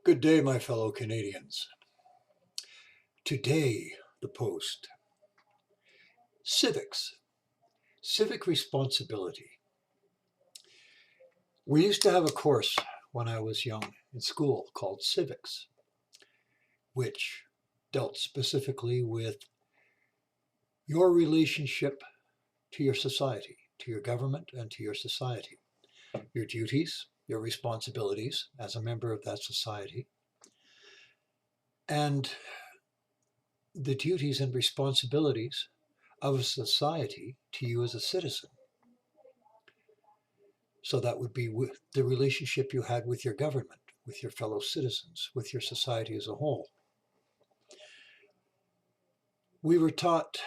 Good day, my fellow Canadians. Today, the Post. Civics. Civic responsibility. We used to have a course when I was young in school called Civics, which dealt specifically with your relationship to your society, to your government, and to your society. Your duties, your responsibilities as a member of that society, and the duties and responsibilities of a society to you as a citizen. So that would be with the relationship you had with your government, with your fellow citizens, with your society as a whole. We were taught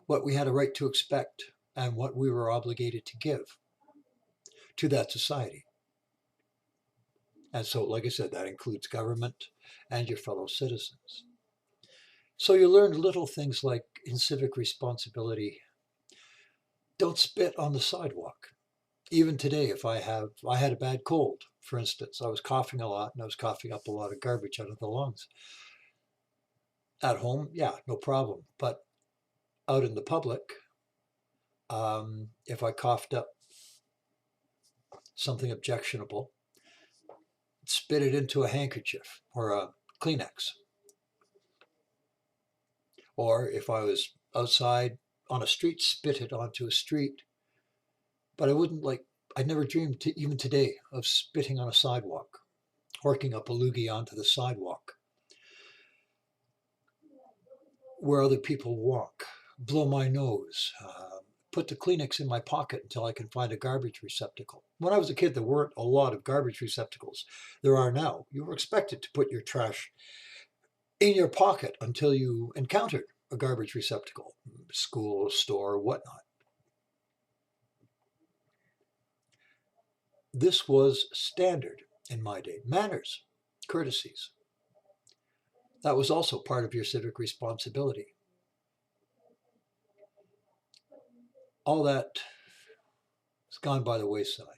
what we had a right to expect and what we were obligated to give to that society. And so, like I said, that includes government and your fellow citizens. So you learned little things like in civic responsibility, don't spit on the sidewalk. Even today, if I had a bad cold, for instance, I was coughing a lot and I was coughing up a lot of garbage out of the lungs. At home, yeah, no problem. But out in the public, if I coughed up something objectionable, spit it into a handkerchief or a Kleenex. Or if I was outside on a street, spit it onto a street. But I never dreamed, even today, of spitting on a sidewalk, horking up a loogie onto the sidewalk where other people walk, blow my nose, put the Kleenex in my pocket until I can find a garbage receptacle. When I was a kid, there weren't a lot of garbage receptacles. There are now. You were expected to put your trash in your pocket until you encountered a garbage receptacle, school, store, whatnot. This was standard in my day. Manners, courtesies. That was also part of your civic responsibility. All that has gone by the wayside.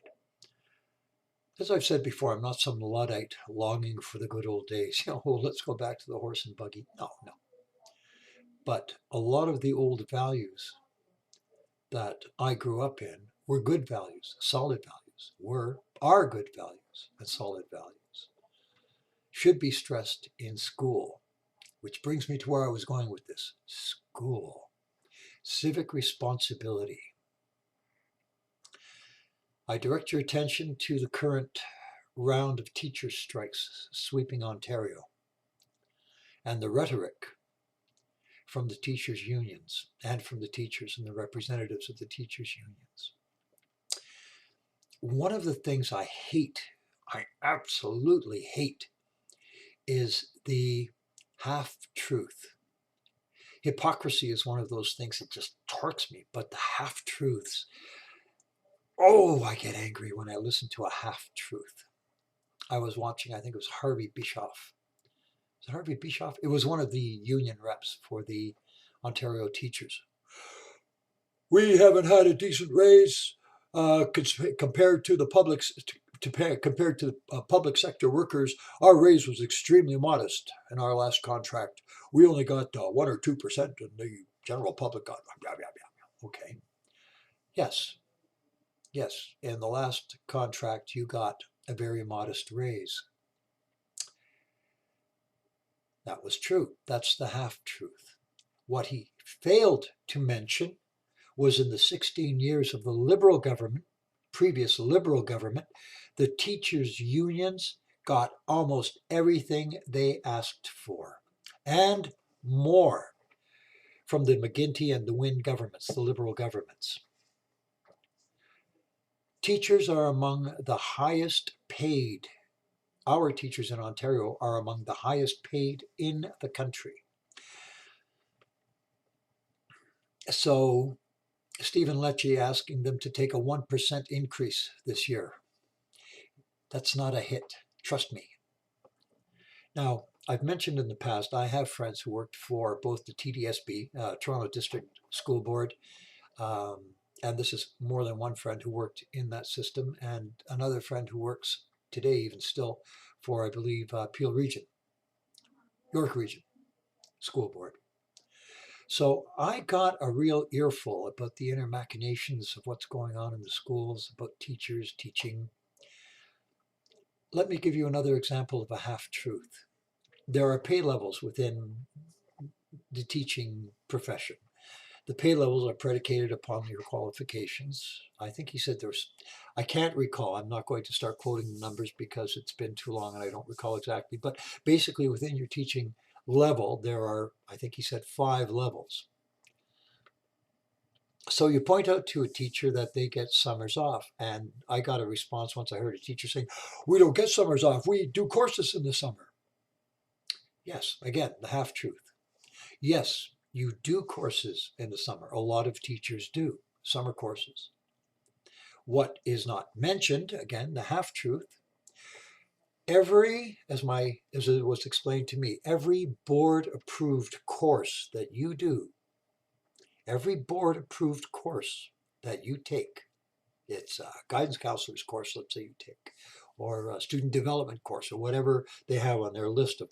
As I've said before, I'm not some Luddite longing for the good old days. Let's go back to the horse and buggy. No. But a lot of the old values that I grew up in were good values, solid values, are good values and solid values. Should be stressed in school, which brings me to where I was going with this. School. Civic responsibility. I direct your attention to the current round of teacher strikes sweeping Ontario and the rhetoric from the teachers' unions and from the teachers and the representatives of the teachers' unions. One of the things I absolutely hate, is the half-truth. Hypocrisy is one of those things that just torques me, but the half-truths, I get angry when I listen to a half-truth. I was watching, I think it was Harvey Bischoff. Was it Harvey Bischoff? It was one of the union reps for the Ontario teachers. We haven't had a decent raise compared to the compared to the public sector workers. Our raise was extremely modest in our last contract. We only got 1 or 2%, and the general public got blah, blah, blah. Okay. Yes. In the last contract, you got a very modest raise. That was true. That's the half-truth. What he failed to mention was in the 16 years of the Liberal government, previous Liberal government, the teachers' unions got almost everything they asked for, and more, from the McGuinty and the Wynne governments, the Liberal governments. Teachers are among the highest paid. Our teachers in Ontario are among the highest paid in the country. So Stephen Lecce asking them to take a 1% increase this year. That's not a hit, trust me. Now, I've mentioned in the past, I have friends who worked for both the TDSB, Toronto District School Board, and this is more than one friend who worked in that system, and another friend who works today, even still, for, I believe, Peel Region, York Region School Board. So I got a real earful about the inner machinations of what's going on in the schools, about teachers teaching. Let me give you another example of a half-truth. There are pay levels within the teaching profession. The pay levels are predicated upon your qualifications. I think he said there's, I can't recall, I'm not going to start quoting the numbers because it's been too long and I don't recall exactly, but basically within your teaching level, there are, I think he said 5 levels. So you point out to a teacher that they get summers off. And I got a response once I heard a teacher saying, we don't get summers off, we do courses in the summer. Yes, again, the half-truth. Yes, you do courses in the summer. A lot of teachers do summer courses. What is not mentioned, again, the half-truth, as it was explained to me, every board-approved course that you do, every board-approved course that you take, it's a guidance counselor's course, let's say you take, or a student development course, or whatever they have on their list of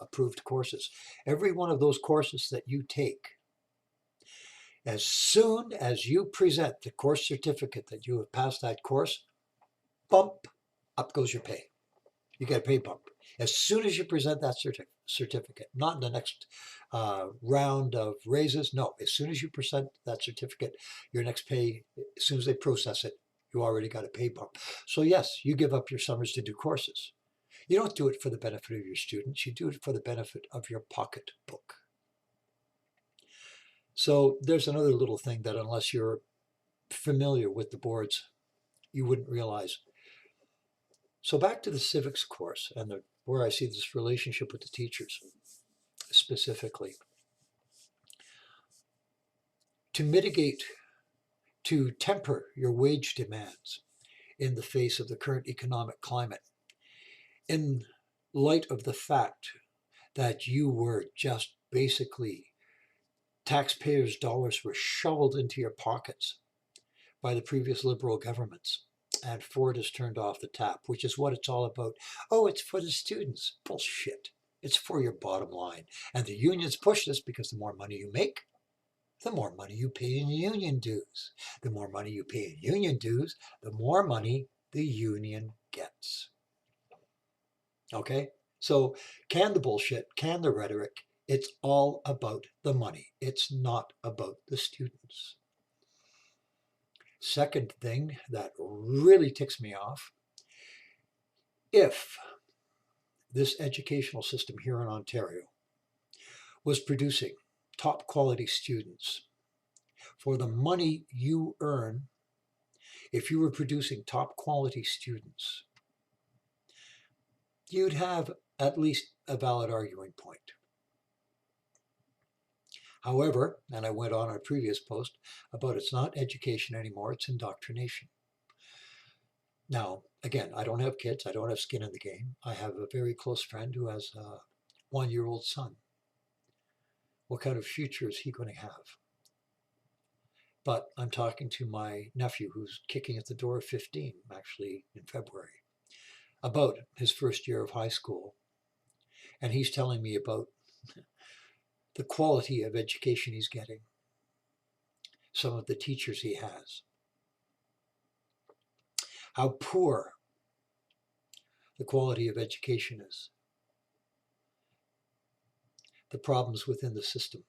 approved courses. Every one of those courses that you take, as soon as you present the course certificate that you have passed that course, bump, up goes your pay. You get a pay bump. As soon as you present that certificate, not in the next round of raises, no, as soon as you present that certificate, your next pay, as soon as they process it, you already got a pay bump. So yes, you give up your summers to do courses. You don't do it for the benefit of your students, you do it for the benefit of your pocketbook. So there's another little thing that unless you're familiar with the boards, you wouldn't realize. So back to the civics course and where I see this relationship with the teachers specifically. To mitigate, to temper your wage demands in the face of the current economic climate, in light of the fact that you were just basically, taxpayers' dollars were shoveled into your pockets by the previous Liberal governments, and Ford has turned off the tap, which is what it's all about. Oh, it's for the students. Bullshit. It's for your bottom line. And the unions push this because the more money you make, the more money you pay in union dues. The more money you pay in union dues, the more money the union gets. Okay? So can the bullshit, can the rhetoric, it's all about the money. It's not about the students. Second thing that really ticks me off, if this educational system here in Ontario was producing top quality students for the money you earn, if you were producing top quality students, you'd have at least a valid arguing point. However, and I went on a previous post about it's not education anymore, it's indoctrination. Now, again, I don't have kids, I don't have skin in the game. I have a very close friend who has a 1-year-old son. What kind of future is he going to have? But I'm talking to my nephew who's kicking at the door of 15, actually in February, about his first year of high school. And he's telling me about the quality of education he's getting, some of the teachers he has, how poor the quality of education is, the problems within the system.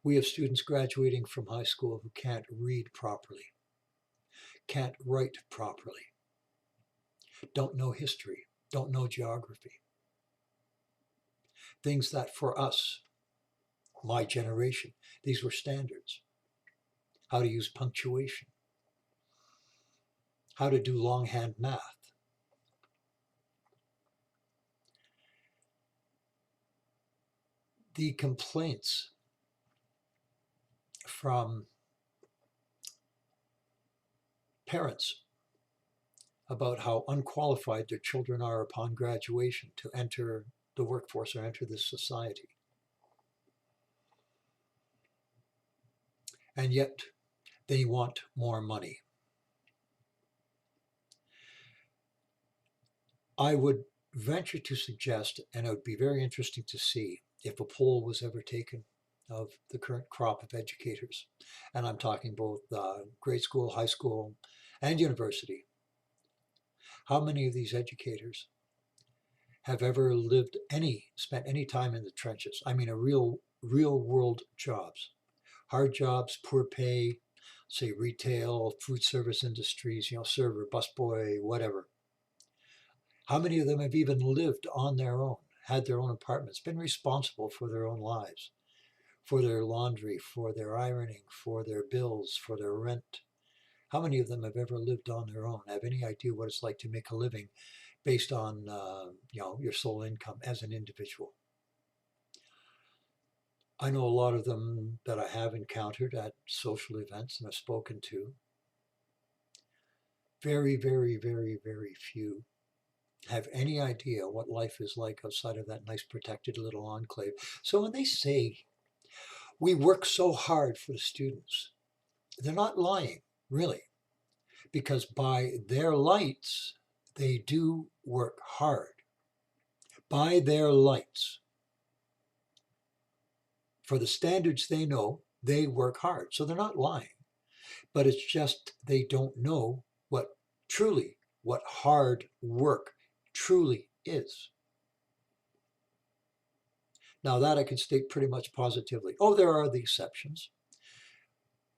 We have students graduating from high school who can't read properly, can't write properly, don't know history, don't know geography. Things that for us, my generation, these were standards. How to use punctuation, how to do longhand math. The complaints from parents about how unqualified their children are upon graduation to enter the workforce or enter this society. And yet they want more money. I would venture to suggest, and it would be very interesting to see if a poll was ever taken of the current crop of educators, and I'm talking both grade school, high school, and university. How many of these educators have ever spent any time in the trenches? I mean, a real world jobs, hard jobs, poor pay, say retail, food service industries, server, busboy, whatever. How many of them have even lived on their own, had their own apartments, been responsible for their own lives, for their laundry, for their ironing, for their bills, for their rent? How many of them have ever lived on their own, have any idea what it's like to make a living based on your sole income as an individual? I know a lot of them that I have encountered at social events and have spoken to. Very, very, very, very few have any idea what life is like outside of that nice protected little enclave. So when they say we work so hard for the students, they're not lying, really, because by their lights, they do work hard. By their lights, for the standards they know, they work hard. So they're not lying, but it's just they don't know what hard work truly is. Now that I can state pretty much positively. Oh, there are the exceptions.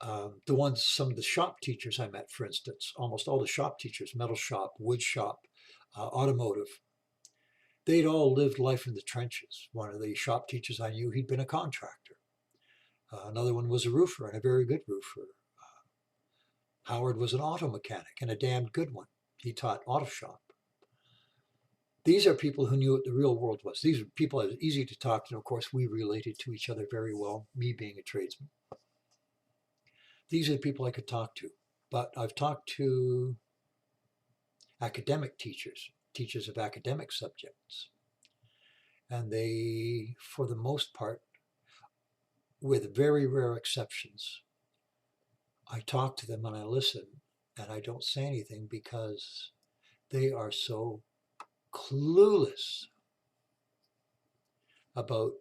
Some of the shop teachers I met, for instance, almost all the shop teachers, metal shop, wood shop, automotive, they'd all lived life in the trenches. One of the shop teachers I knew, he'd been a contractor. Another one was a roofer, and a very good roofer. Howard was an auto mechanic, and a damned good one. He taught auto shop. These are people who knew what the real world was. These are people that was easy to talk to. Of course, we related to each other very well, me being a tradesman. These are the people I could talk to. But I've talked to academic teachers, teachers of academic subjects. And they, for the most part, with very rare exceptions, I talk to them and I listen and I don't say anything because they are so clueless about,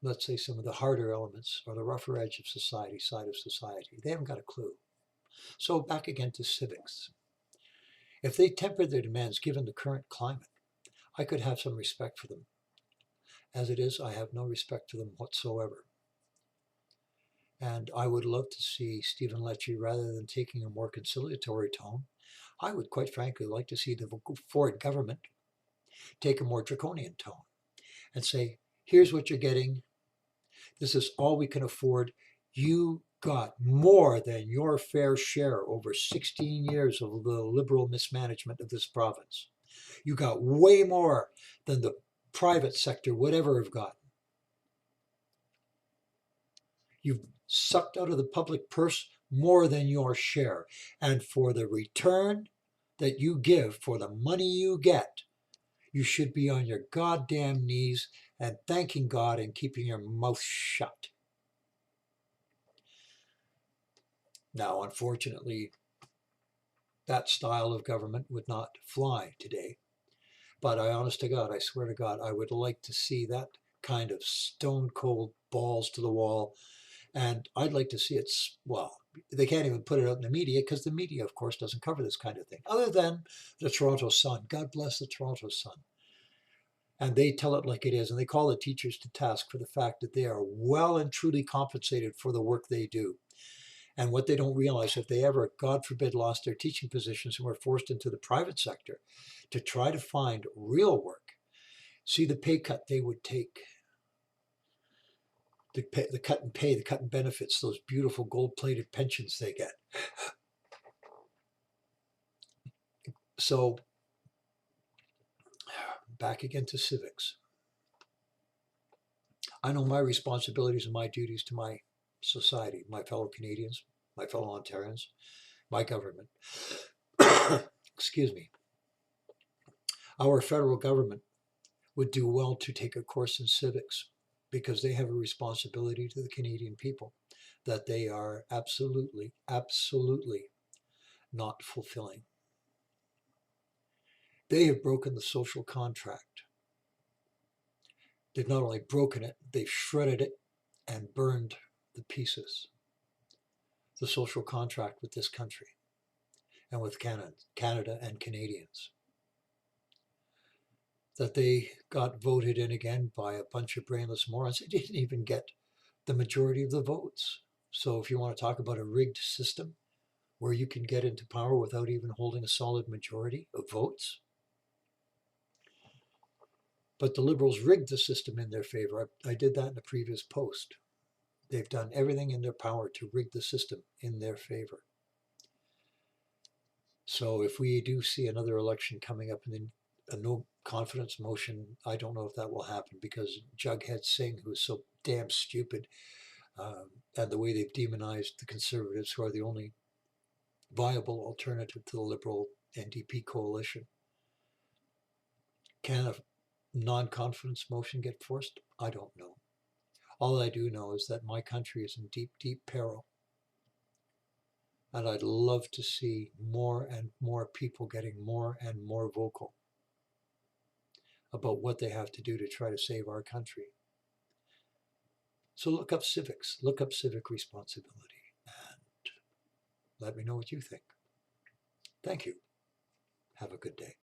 let's say, some of the harder elements or the rougher edge of society, side of society. They haven't got a clue. So back again to civics. If they tempered their demands given the current climate, I could have some respect for them. As it is, I have no respect for them whatsoever. And I would love to see Stephen Lecce, rather than taking a more conciliatory tone, I would quite frankly like to see the Ford government take a more draconian tone and say, here's what you're getting. This is all we can afford. You got more than your fair share over 16 years of the liberal mismanagement of this province. You got way more than the private sector would ever have gotten. You've sucked out of the public purse more than your share. And for the return that you give, for the money you get, you should be on your goddamn knees and thanking God and keeping your mouth shut. Now, unfortunately, that style of government would not fly today. But I, honest to God, I swear to God, I would like to see that kind of stone cold balls to the wall. And I'd like to see it, well, they can't even put it out in the media because the media, of course, doesn't cover this kind of thing, other than the Toronto Sun. God bless the Toronto Sun. And they tell it like it is, and they call the teachers to task for the fact that they are well and truly compensated for the work they do. And what they don't realize, if they ever, God forbid, lost their teaching positions and were forced into the private sector to try to find real work, see the pay cut they would take, the cut in pay, the cut in benefits, those beautiful gold-plated pensions they get. So back again to civics. I know my responsibilities and my duties to my society, my fellow Canadians, my fellow Ontarians, my government. Excuse me. Our federal government would do well to take a course in civics because they have a responsibility to the Canadian people that they are absolutely, absolutely not fulfilling. They have broken the social contract. They've not only broken it, they've shredded it and burned the pieces. The social contract with this country and with Canada and Canadians. That they got voted in again by a bunch of brainless morons. They didn't even get the majority of the votes. So if you want to talk about a rigged system where you can get into power without even holding a solid majority of votes, but the Liberals rigged the system in their favor. I did that in a previous post. They've done everything in their power to rig the system in their favor. So if we do see another election coming up and a no confidence motion, I don't know if that will happen because Jughead Singh, who is so damn stupid, and the way they've demonized the Conservatives, who are the only viable alternative to the Liberal NDP coalition. Can a non-confidence motion get forced? I don't know. All I do know is that my country is in deep, deep peril. And I'd love to see more and more people getting more and more vocal about what they have to do to try to save our country. So look up civics, look up civic responsibility, and let me know what you think. Thank you. Have a good day.